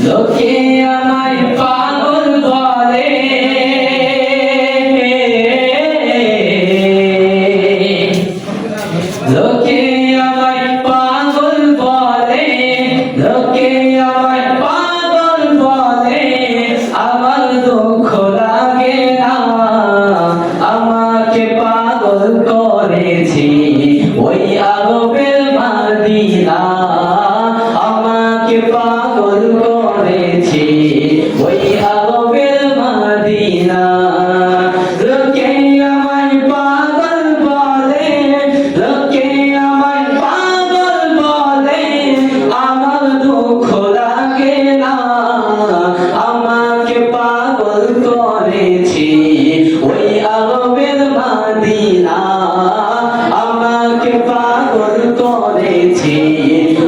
লোকে আমায় পাগল বলে, লোকে আমায় পাগল বলে, লোকে আমায় পাগল বলে, আমার দুঃখ লাগে না, আমাকে পাগল করেছি ওই আরবের মদিনা, আমাকে পাগল করেছি ওই আরবের মদিনা। লোকে আমায় পাগল বলে, লোকে আমায় পাগল বলে, আমার দুঃখ লাগে না, আমাকে পাগল করেছি ওই আরবের মদিনা, আমাকে পাগল করেছি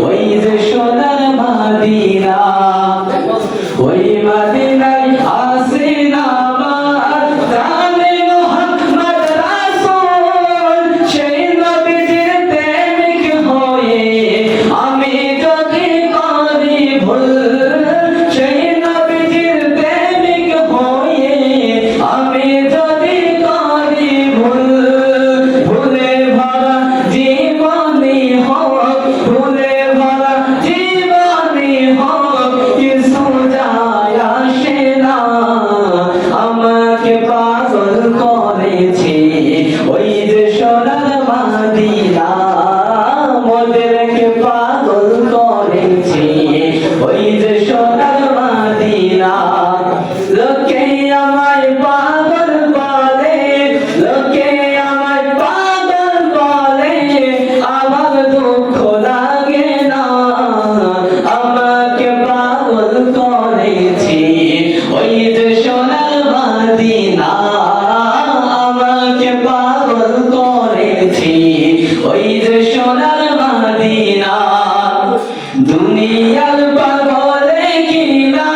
ওই যে সোনার মদিনা। ওই মদিনায় আসেন আমার জানে মুহাম্মদ রাসূল, সেই নবীজির প্রেমিক হয়ে আমি যদি করি ভুল, সেই নবীজির প্রেমিক হয়ে আমি যদি করি ভুল, ভুলে ভরা জীবনী হোক, ভুলে ভরা জীবনী হোক, কিছু যায় আসে না, আমাকে পাগল করেছি ওই যে সোনার মদিনা, মোদেরকে পাগল করেছি ওই যে সোনার মদিনা। লোকে আমায় পাগল বলে, লোকে আমায় পাগল বলে, আমার দুঃখ লাগে না, আমাকে পাগল করেছি ওই যে সোনার মদিনা, আমাকে পাগল করেছি ওই যে সোনার মদিনা। দুনিয়ার পাগলে কিনা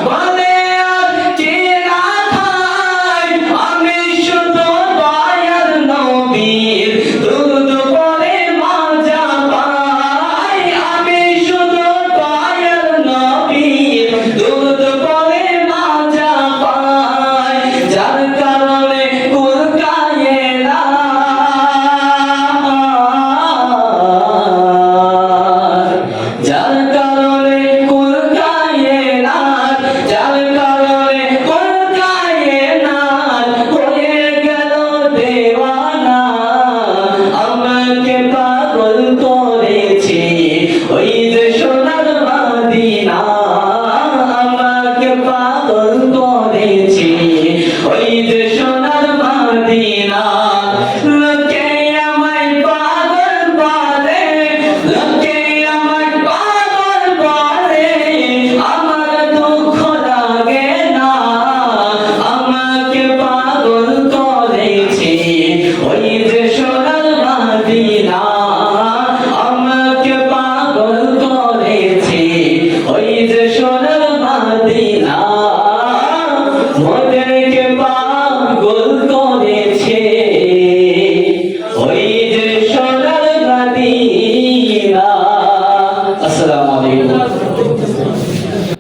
বলে আর কে না খায়, আমি শুধু দয়ার নবীর দুরূদ পড়ে মজা পাই, আমি শুধু দয়ার নবীর দুরূদ পড়ে মজা পাই, যার কারণে কুল কায়ে না, যার কারণে কুল কায়ে না, যার কারণে কুল কায়ে না, হয়ে গেল দেওয়ানা, আমাকে পাগল করেছি ওই যে সোনার মদিনা, আমাকে পাগল করেছি ওই যে সোনার মদিনা। লোকে আমায় পাগল বলে, লোকে আমায় পাগল বলে, আমার দুঃখ লাগে না, আমাকে পাগল করেছি ওই যে